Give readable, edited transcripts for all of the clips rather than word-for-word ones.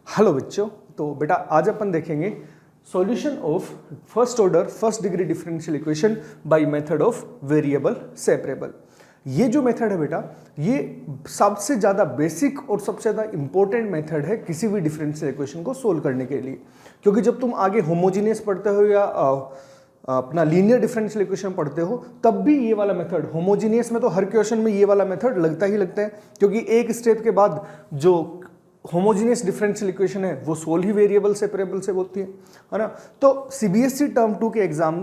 Hello बच्चों, तो बेटा आज अपन देखेंगे solution of first order first degree differential equation by method of variable separable. ये जो मेथड है बेटा, ये सबसे ज़्यादा बेसिक और सबसे ज़्यादा इंपॉर्टेंट मेथड है किसी भी डिफरेंशियल इक्वेशन को सोल्व करने के लिए। क्योंकि जब तुम आगे होमोजीनियस पढ़ते हो या अपना लीनियर डिफरेंशियल इक्वेशन पढ़ते हो, तब भी ये वाला मेथड, होमोजीनियस में तो हर क्वेश्चन में ये वाला मेथड लगता ही लगता है, क्योंकि एक स्टेप के बाद जो होमोजीनियस डिफरेंशियल इक्वेशन है वो सोल्व ही वेरिएबल सेपरेबल से होती है ना। तो सीबीएसई टर्म 2 के एग्जाम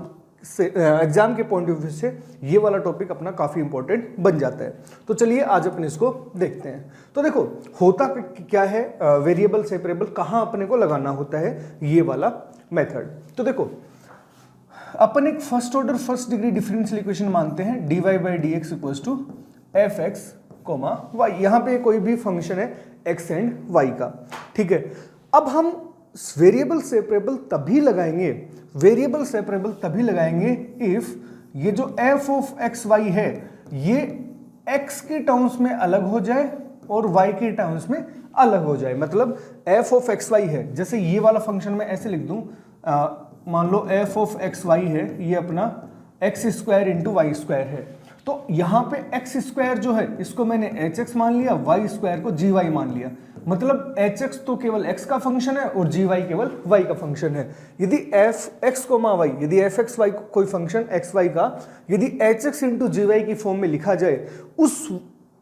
के पॉइंट ऑफ व्यू से ये वाला टॉपिक अपना काफी इंपॉर्टेंट बन जाता है। तो चलिए आज अपन इसको देखते हैं। तो देखो होता क्या है, वेरिएबल सेपरेबल कहाँ अपने को लगाना होता है, ये वाला मेथड। तो देखो अपन एक first order first degree differential equation मानते हैं, dy by d x equal to f x comma y. यहाँ पे कोई भी फंक्शन है x एंड y का, ठीक है। अब हम वेरिएबल सेपरेबल तभी लगाएंगे, इफ ये जो f ऑफ एक्स वाई है ये x के टर्म्स में अलग हो जाए और y के टर्म्स में अलग हो जाए। मतलब f ऑफ एक्स वाई है, जैसे ये वाला फंक्शन मैं ऐसे लिख दूं, मान लो f ऑफ एक्स वाई है, ये अपना x square into y square है। तो यहाँ पे एक्स स्क्वायर जो है इसको मैंने एच एक्स मान लिया, वाई स्क्वायर को जी वाई मान लिया। मतलब एच एक्स तो केवल एक्स का फंक्शन है और जी वाई केवल वाई का फंक्शन है। यदि एफ एक्स कोमा वाई, यदि एफ एक्स वाई कोई फंक्शन एक्स वाई का यदि एच एक्स इंटू जी वाई की फॉर्म में लिखा जाए, उस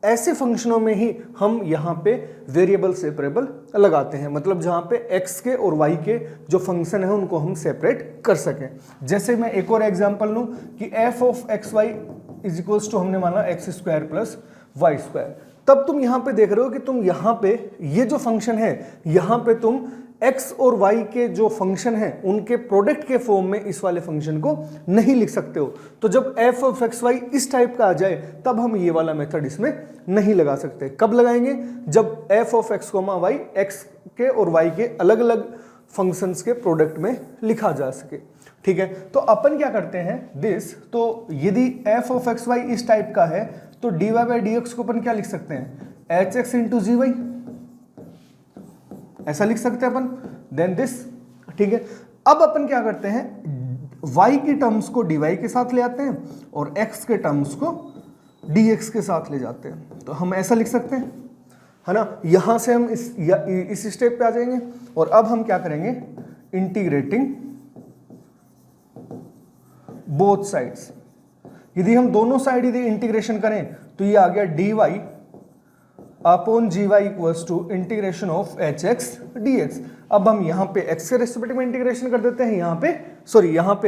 ऐसे फंक्शनों में ही हम यहाँ पे वेरिएबल सेपरेबल लगाते हैं। मतलब जहाँ पे x के और y के जो फंक्शन है उनको हम सेपरेट कर सकें। जैसे मैं एक और एग्जांपल लूँ कि f of x y is equals to, हमने माना x square plus y square. तब तुम यहाँ पे देख रहे हो कि तुम यहाँ पे ये जो फंक्शन है, यहाँ पे तुम x और y के जो फंक्शन है उनके प्रोडक्ट के फॉर्म में इस वाले फंक्शन को नहीं लिख सकते हो। तो जब f ऑफ एक्स वाई इस टाइप का आ जाए तब हम ये वाला मेथड इसमें नहीं लगा सकते। कब लगाएंगे? जब f of x comma y x के और y के अलग अलग फंक्शंस के प्रोडक्ट में लिखा जा सके, ठीक है। तो अपन क्या करते हैं दिस, तो यदि f ऑफ एक्स वाई इस टाइप का है तो dy बाई डी एक्स को अपन क्या लिख सकते हैं, एच एक्स इंटू जी वाई, ऐसा लिख सकते हैं अपन। देन दिस, ठीक है। अब अपन क्या करते हैं, y की टर्म्स को dy के साथ ले आते हैं और x के टर्म्स को dx के साथ ले जाते हैं। तो हम ऐसा लिख सकते हैं, है ना। यहां से हम इस स्टेप पे आ जाएंगे और अब हम क्या करेंगे, इंटीग्रेटिंग बोथ साइड्स। यदि हम दोनों साइड यदि इंटीग्रेशन करें तो ये आ गया dy upon g y equals to integration of h x d x. अब हम यहाँ पे x के रेस्पेक्ट में इंटीग्रेशन कर देते हैं, यहाँ पे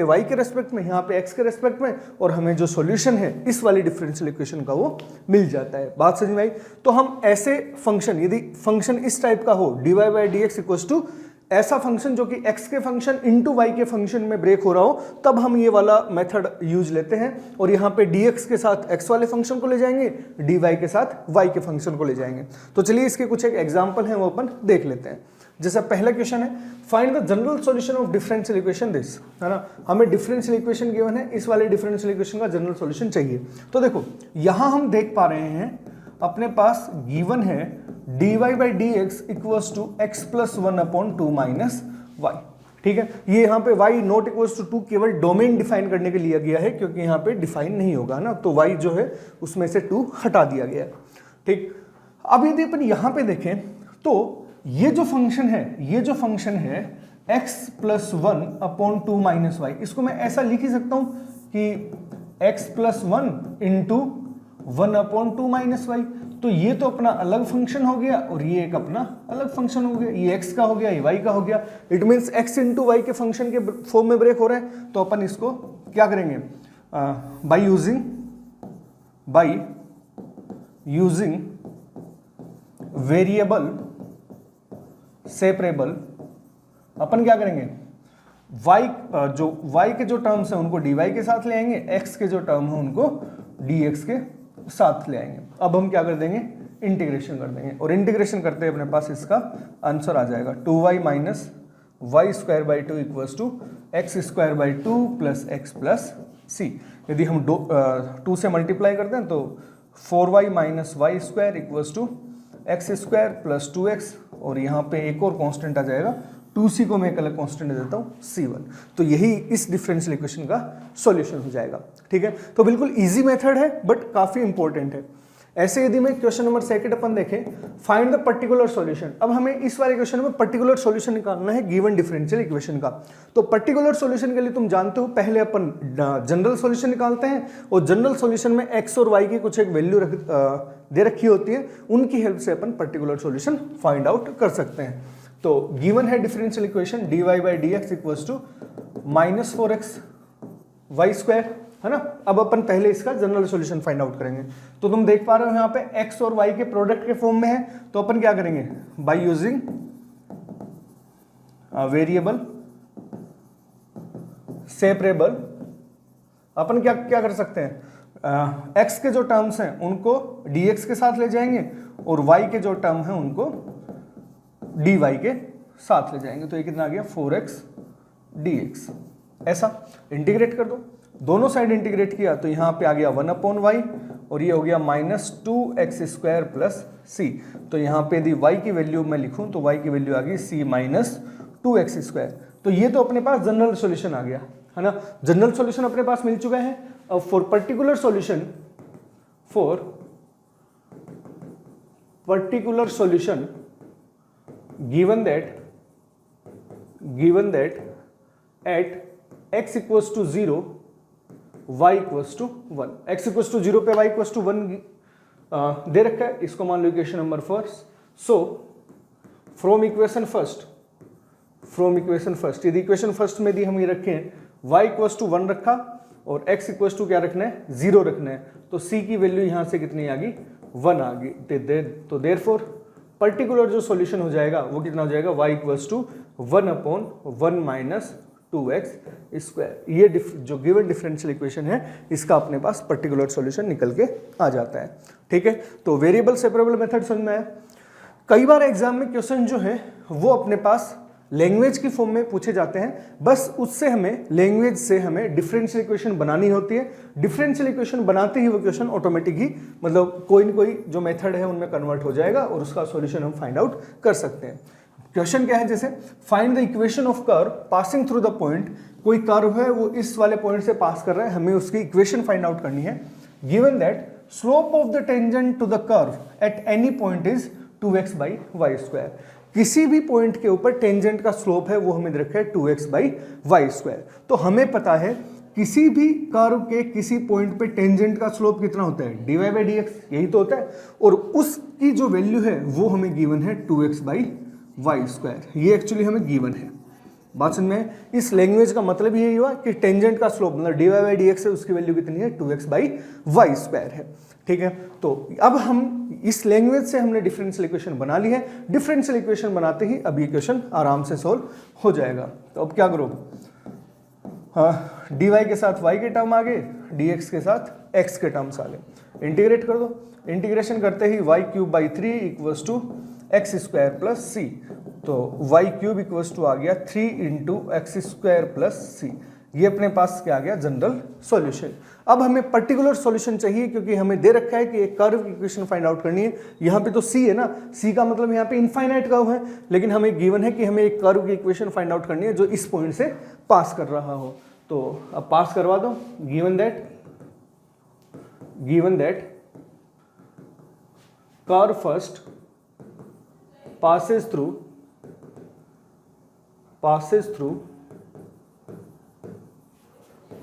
y के रेस्पेक्ट में, यहाँ पे x के रेस्पेक्ट में, और हमें जो सॉल्यूशन है इस वाली डिफरेंशियल इक्वेशन का वो मिल जाता है। बात समझ में आई? तो हम ऐसे फंक्शन, यदि फंक्शन इस टाइप का हो, dy by d x equals to ऐसा फंक्शन जो कि x के फंक्शन इंटू वाई के फंक्शन में ब्रेक हो रहा हो, तब हम ये वाला मेथड यूज लेते हैं और यहाँ पे dx के साथ x वाले फंक्शन को ले जाएंगे, dy के साथ y के फंक्शन को ले जाएंगे। तो चलिए इसके कुछ एक एग्जांपल हैं वो अपन देख लेते हैं। जैसा पहला क्वेश्चन है, find the general solution of differential equation this, है ना। हमें डिफरेंशियल इक्वेशन गिवन है, इस वाले डिफरेंशियल इक्वेशन का जनरल सॉल्यूशन चाहिए। तो देखो यहाँ हम देख पा रहे हैं अपने पास गिवन है dy by d x equals to x plus one upon two minus y, ठीक है। ये यहाँ पे y नॉट इक्वल्स टू 2 केवल डोमेन डिफाइन करने के लिए गया है, क्योंकि यहाँ पे डिफाइन नहीं होगा ना, तो y जो है उसमें से 2 हटा दिया गया, ठीक। अब यदि अपन यहाँ पे देखें तो ये जो फंक्शन है x plus one upon two minus y, इसको मैं ऐसा लिख ही सकता हूँ कि x plus one into one upon two minus y. तो ये तो अपना अलग फंक्शन हो गया और ये एक अपना अलग फंक्शन हो गया, ये x का हो गया, ये y का हो गया। It means x into y के फंक्शन के फॉर्म में ब्रेक हो रहा है। तो अपन इसको क्या करेंगे, बाय यूजिंग वेरिएबल सेपरेबल, अपन क्या करेंगे, y के जो टर्म्स हैं उनको dy के साथ ले आएंगे, x के जो टर्म है उनको dx के साथ ले आएंगे। अब हम क्या कर देंगे, इंटीग्रेशन कर देंगे और इंटीग्रेशन करते अपने पास इसका आंसर आ जाएगा 2y minus y square by two equals to x square by two plus x plus c. यदि हम 2 से मल्टीप्लाई करते हैं तो 4y minus y square equals to x square plus 2x और यहाँ पे एक और कांस्टेंट आ जाएगा 2c को मैं एक अलग कांस्टेंट दे देता हूँ c1। तो यही इस डिफरेंशियल इक्वेशन का सॉल्यूशन हो जाएगा। ठीक है, तो बिल्कुल इजी मेथड है बट काफ़ी इंपॉर्टेंट है। ऐसे यदि मैं क्वेश्चन नंबर 2 अपन देखें, फाइंड द पर्टिकुलर सॉल्यूशन। अब हमें इस वाले क्वेश्चन में पर्टिकुलर सॉल्यूशन निकालना है गिवन डिफरेंशियल इक्वेशन का। तो पर्टिकुलर सॉल्यूशन के लिए तुम जानते हो पहले अपन जनरल सॉल्यूशन निकालते हैं और जनरल सॉल्यूशन में x और y की कुछ एक वैल्यू दे रखी होती है, उनकी हेल्प से अपन पर्टिकुलर सॉल्यूशन फाइंड आउट कर सकते हैं। तो गिवन है differential equation dy by dx equals to -4x y square, है ना। अब अपन पहले इसका जनरल सॉल्यूशन फाइंड आउट करेंगे। तो तुम देख पा रहे हो यहाँ पे x और y के प्रोडक्ट के फॉर्म में है, तो अपन क्या करेंगे, बाय यूजिंग वेरिएबल सेपरेबल अपन क्या क्या कर सकते हैं, x के जो टर्म्स हैं उनको dx के साथ ले जाएंगे और y के जो टर्म हैं उनको dy के साथ ले जाएंगे। तो ये कितना आ गया 4x dx। ऐसा इंटीग्रेट कर दो, दोनों साइड इंटीग्रेट किया तो यहाँ पे आ गया 1/y और ये हो गया -2x स्क्वायर प्लस c। तो यहाँ पे यदि y की वैल्यू मैं लिखूं तो y की वैल्यू आ गई c माइनस 2x स्क्वायर। तो ये तो अपने पास जनरल सॉल्यूशन आ गया, है ना। जनरल सॉल्यूशन अपने पास मिल चुका है। अब for particular solution given that at x equals to 0 y equals to 1, x equals to 0 पे y equals to 1 दे रखा है, इसको मान लो equation number first. So from equation first यदि इक्वेशन फर्स्ट में यदि हम ये रखें y इक्वल्स टू 1 रखा और x इक्वल्स टू क्या रखना है, 0 रखना है, तो c की वैल्यू यहां से कितनी आ गई, 1 आ गई। तो देयरफॉर पर्टिकुलर जो सॉल्यूशन हो जाएगा वो कितना हो जाएगा, y equals to 1/1 minus 2x square. ये जो गिवन डिफरेंशियल इक्वेशन है इसका अपने पास पर्टिकुलर सॉल्यूशन निकल के आ जाता है। ठीक है, तो वेरिएबल सेपरेबल मेथड समझ में आया। कई बार एग्जाम में क्वेश्चन जो है वो अपने पास लैंग्वेज की फॉर्म में पूछे जाते हैं, बस उससे हमें लैंग्वेज से हमें डिफरेंशियल इक्वेशन बनानी होती है। डिफरेंशियल इक्वेशन बनाते ही वो क्वेश्चन ऑटोमेटिक ही मतलब कोई न कोई जो मेथड है उनमें कन्वर्ट हो जाएगा और उसका सॉल्यूशन हम फाइंड आउट कर सकते हैं। क्वेश्चन क्या है, जैसे find the equation of curve passing through the point. कोई कर्व है वो इस वाले पॉइंट से पास कर रहा है, हमें उसकी इक्वेशन फाइंड आउट करनी है। Given that slope of the tangent to the curve at any point is 2x by y square. किसी भी पॉइंट के ऊपर टेंजेंट का स्लोप है वो हमें दे रखा है 2x बाई वाई स्क्वायर। तो हमें पता है किसी भी कर्व के किसी पॉइंट पे टेंजेंट का स्लोप कितना होता है, dy बाई dx, यही तो होता है। और उसकी जो वैल्यू है वो हमें गिवन है 2x बाई वाई स्क्वायर। ये एक्चुअली हमें गिवन है। बात समझ में, इस लैंग्वेज का मतलब यही हुआ कि टेंजेंट का स्लोप मतलब dy बाई dx है, उसकी वैल्यू कितनी है, 2x बाई वाई स्क्वायर है। ठीक है, तो अब हम इस लैंग्वेज से हमने डिफरेंशियल इक्वेशन बना ली है। डिफरेंशियल इक्वेशन बनाते ही अब ये क्वेश्चन आराम से सोल्व हो जाएगा। तो अब क्या करो, हाँ, dy के साथ y के टर्म आ गए, dx के साथ x के टर्म्स आ गए। इंटीग्रेट कर दो, इंटीग्रेशन करते ही y cube by 3 equals to x square plus c. तो y क्यूब इक्वल्स टू आ गया 3 into x square plus c. ये अपने पास क्या आ गया, जनरल सॉल्यूशन। अब हमें पर्टिकुलर सॉल्यूशन चाहिए क्योंकि हमें दे रखा है कि एक कर्व की इक्वेशन फाइंड आउट करनी है। यहाँ पे तो c है ना, c का मतलब यहाँ पे इनफाइनाइट कर्व है, लेकिन हमें गिवन है कि हमें एक कर्व की इक्वेशन फाइंड आउट करनी है जो इस पॉइंट से पास कर रहा हो। तो अब पास करवा दो, given that curve first passes through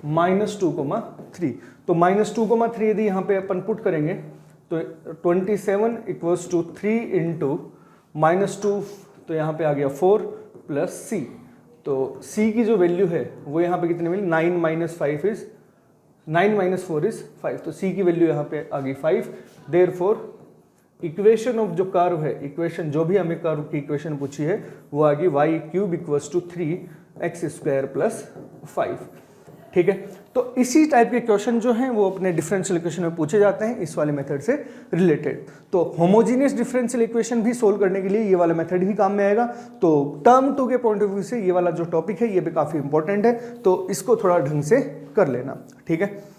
-2,3। तो -2,3 यदि यहाँ पे अपन पुट करेंगे तो 27 इक्वल्स टू 3 इंटू -2, तो यहाँ पे आ गया 4 प्लस c। तो c की जो वैल्यू है वो यहाँ पे कितनी मिली, 9 माइनस 4 इज 5। तो c की वैल्यू यहाँ पे आ गई 5। देयरफॉर इक्वेशन ऑफ जो कर्व है, इक्वेशन जो भी हमें कर्व की इक्वेशन पूछी है वो आ गई y cube equals to 3x square plus 5। ठीक है, तो इसी टाइप के क्वेश्चन जो हैं वो अपने डिफरेंशियल इक्वेशन में पूछे जाते हैं इस वाले मेथड से रिलेटेड। तो होमोजीनियस डिफरेंशियल इक्वेशन भी सोल्व करने के लिए ये वाला मेथड ही काम में आएगा। तो टर्म 2 के पॉइंट ऑफ व्यू से ये वाला जो टॉपिक है ये भी काफ़ी इंपॉर्टेंट है, तो इसको थोड़ा ढंग से कर लेना। ठीक है।